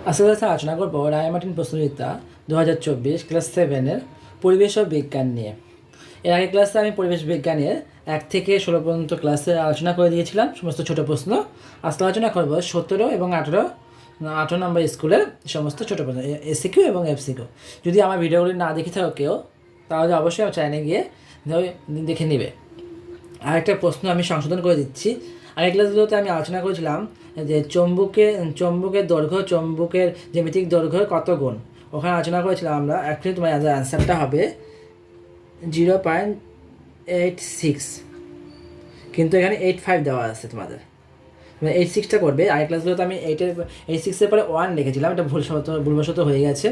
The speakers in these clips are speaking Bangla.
আজকে আলোচনা করবো রায়মার্টিন প্রশ্নবিদ্যা 2024 ক্লাস 7-এর পরিবেশ ও বিজ্ঞান নিয়ে। এর আগে ক্লাসে আমি পরিবেশ বিজ্ঞানের 1 থেকে 16 পর্যন্ত ক্লাসে আলোচনা করে দিয়েছিলাম সমস্ত ছোট প্রশ্ন। আজকে আলোচনা করবো 17 এবং 18 নম্বর স্কুলের সমস্ত ছোট প্রশ্ন, এসিকিউ এবং এফসিকিউ। যদি আমার ভিডিওগুলি না দেখে থাকো কেউ, তাহলে অবশ্যই আমার চ্যানেলে গিয়ে দেখে নিবে। আরেকটা প্রশ্ন আমি সংশোধন করে দিচ্ছি। আগের ক্লাসগুলোতে আমি আলোচনা করেছিলাম যে চুম্বকের দৈর্ঘ্য, চুম্বকের জ্যামিতিক দৈর্ঘ্যের কত গুণ, ওখানে আলোচনা করেছিলাম আমরা। অ্যাকচুয়ালি তোমার অ্যান্সারটা হবে 0.86, কিন্তু এখানে 85 দেওয়া আছে তোমাদের। 86টা করবে। আগের ক্লাসগুলোতে আমি 86-এর পরে 1 লিখেছিলাম, এটা ভুলবশত হয়ে গেছে।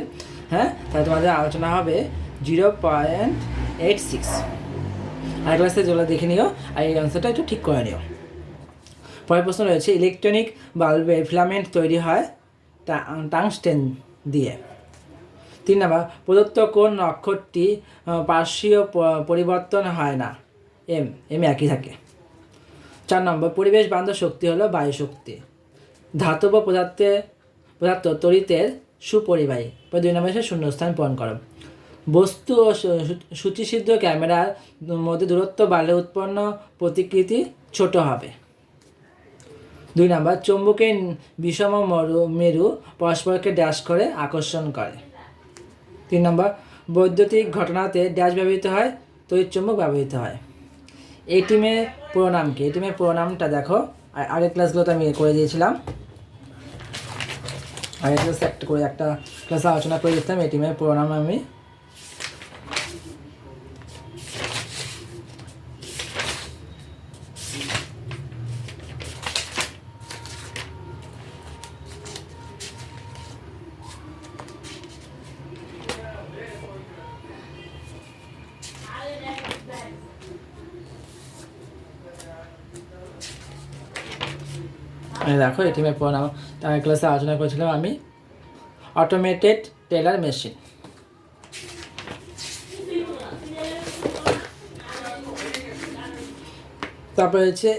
হ্যাঁ, তাহলে তোমাদের আলোচনা হবে 0.86। আগের ক্লাসে যেগুলো দেখে নিও আর এই অ্যান্সারটা একটু ঠিক করে নিও। পরের প্রশ্ন রয়েছে, ইলেকট্রনিক বাল্বে ফিলামেন্ট তৈরি হয় টাংস্টেন দিয়ে। 3 নম্বর, প্রদত্ত কোন অক্ষরটি পার্শ্বীয় পরিবর্তন হয় না? এম একই থাকে। 4 নম্বর, পরিবেশ বান্ধব শক্তি হলো বায়ু শক্তি। ধাতব পদার্থ তড়িতের সুপরিবাহী। 2 নম্বর এসে শূন্যস্থান পূরণ করো। বস্তু ও সূচিসিদ্ধ ক্যামেরার মধ্যে দূরত্ব বাড়লে উৎপন্ন প্রতিকৃতি ছোট হবে। 2 নম্বর, চুম্বকের বিষম মেরু পরস্পরকে ড্যাশ করে আকর্ষণ করে। 3 নম্বর, বৈদ্যুতিক ঘটনাতে ড্যাশ ব্যবহৃত হয়, তড়িৎচুম্বক ব্যবহৃত হয়। এই টিমের পুরো নাম কি? এই টিমের পুরো নামটা দেখো, আগের ক্লাসগুলোতে আমি করে দিয়েছিলাম। আগের ক্লাসে একটা ক্লাসে আলোচনা করে দিতাম এই টিমের পুরো নাম আমি। দেখো এই টিমের পুরো নাম আগের ক্লাসে আলোচনা করেছিলাম আমি, অটোমেটেড টেলার মেশিন। তারপরে হচ্ছে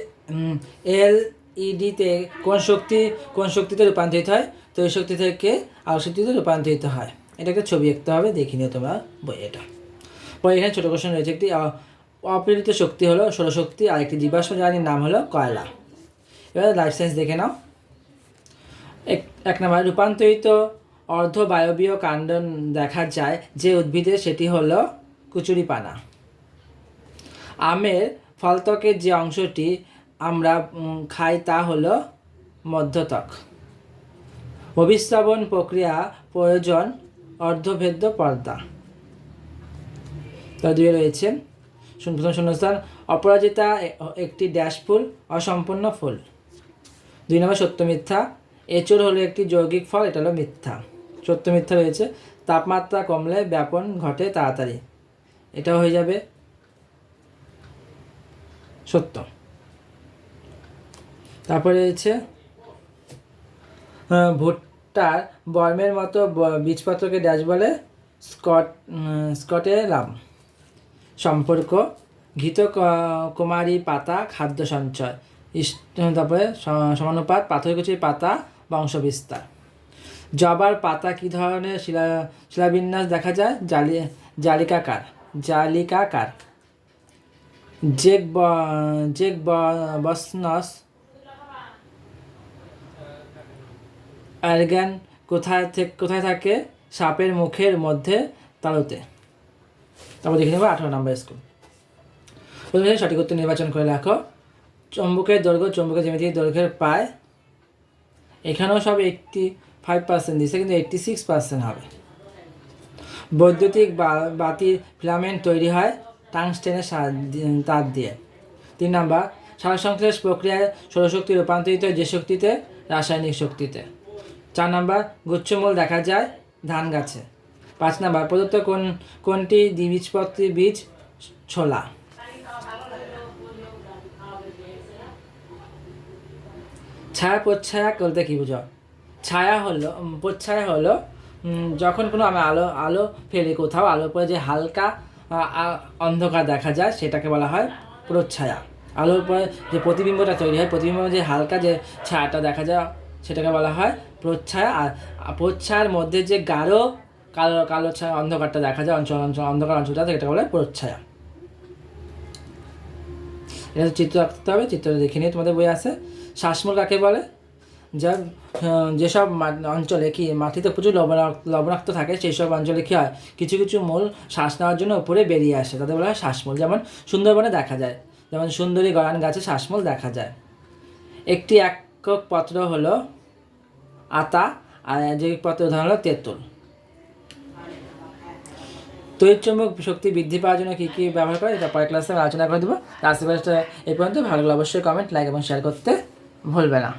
এলইডিতে কোন শক্তিতে রূপান্তরিত হয়? তড়িৎ শক্তি থেকে আলোক শক্তিতে রূপান্তরিত হয়। এটা একটা ছবি আঁকতে হবে, দেখে নিও তোমরা বই এটা। পরে এখানে ছোটো কোশ্চেন রয়েছে, একটি অপ্রেরিত শক্তি হলো সৌরশক্তি, আর একটি জীবাশ্ম জ্বালানির নাম হলো কয়লা। এবার লাইফ সায়েন্স দেখে নাও। 1 নম্বর, রূপান্তরিত অর্ধবায়বীয় কাণ্ড দেখা যায় যে উদ্ভিদে, সেটি হলো কুচুরিপানা। আমের ফলত্বকের যে অংশটি আমরা খাই তা হলো মধ্যত্বক। অভিস্রাবণ প্রক্রিয়া প্রয়োজন অর্ধভেদ্য পর্দা। তা 2 রয়েছে প্রথম শূন্যস্থান, অপরাজিতা একটি ড্যাশ ফুল, অসম্পূর্ণ ফুল। 2 নম্বর, সত্য মিথ্যা। এঁচোড় হলো একটি যৌগিক ফল, এটা হলো মিথ্যা। সত্য মিথ্যা রয়েছে, তাপমাত্রা কমলে ব্যাপন ঘটে তাড়াতাড়ি, এটাও হয়ে যাবে সত্য। তারপরে রয়েছে ভুট্টার বর্মের মতো বীজপত্রকে ড্যাশ বলে? স্কটেলাম। সম্পর্ক, ঘৃত কুমারী পাতা খাদ্য সঞ্চয়। তারপরে সমানুপাত, পাথরকুচির পাতা বংশবিস্তার। জবার পাতা কী ধরনের শিলাবিন্যাস দেখা যায়? জালিকাকার। জেকবসনস অর্গ্যান কোথায় থাকে? সাপের মুখের মধ্যে, তালুতে। তারপর দেখে নেব 18 নম্বর স্কুল। প্রথমে সঠিক উত্তর নির্বাচন করে লেখো। চুম্বকের দৈর্ঘ্য, চুম্বকের জ্যামিতিক দৈর্ঘ্যের প্রায়, এখানেও সব 85% দিচ্ছে, কিন্তু 86% হবে। বৈদ্যুতিক বাতির ফিলামেন্ট তৈরি হয় টাংস্টেনের তার দিয়ে। 3 নম্বর, সারসংশ্লেষ প্রক্রিয়ায় সৌরশক্তি রূপান্তরিত হয় যে শক্তিতে? রাসায়নিক শক্তিতে। 4 নম্বর, গুচ্ছমূল দেখা যায় ধান গাছে। 5 নম্বর, প্রদত্ত কোনটি দ্বিবীজপত্রী বীজ? ছোলা। ছায়া প্রচ্ছায়া বলতে কি বুঝো? প্রচ্ছায়া হলো যখন কোনো আমি আলো ফেলে কোথাও, আলোর পরে যে হালকা অন্ধকার দেখা যায় সেটাকে বলা হয় প্রচ্ছায়া। আলোর পরে যে প্রতিবিম্বটা তৈরি হয়, প্রতিবিম্ব যে হালকা যে ছায়াটা দেখা যায় সেটাকে বলা হয় প্রচ্ছায়া, আর প্রচ্ছায়ার মধ্যে যে গাঢ় কালো কালো ছায়া অন্ধকারটা দেখা যায়, অন্ধকার অঞ্চলটা এটা বলে প্রচ্ছায়া। এটা চিত্র আঁকতে হবে, চিত্রটা দেখে নিয়ে তোমাদের বই আছে। শ্বাসমূল কাকে বলে? যা যেসব অঞ্চলে কি মাটিতে প্রচুর লবণাক্ত থাকে, সেই সব অঞ্চলে কী হয়, কিছু কিছু মূল শ্বাস নেওয়ার জন্য উপরে বেরিয়ে আসে, তাদের বলা হয় শ্বাসমূল। যেমন সুন্দরবনে দেখা যায়, যেমন সুন্দরী গরান গাছে শ্বাসমূল দেখা যায়। একটি একক পত্র হলো আতা, আর যৌগিক পত্রের উদাহরণ হলো তেঁতুল। তড়িৎচুম্বক শক্তি বৃদ্ধি পাওয়ার জন্য কী কী ব্যবহার করে, এটা পরের ক্লাসে আমি আলোচনা করে দেবো। আজকে এই পর্যন্ত ভালো লাগলে অবশ্যই কমেন্ট, লাইক এবং শেয়ার করতে ভুলবে না।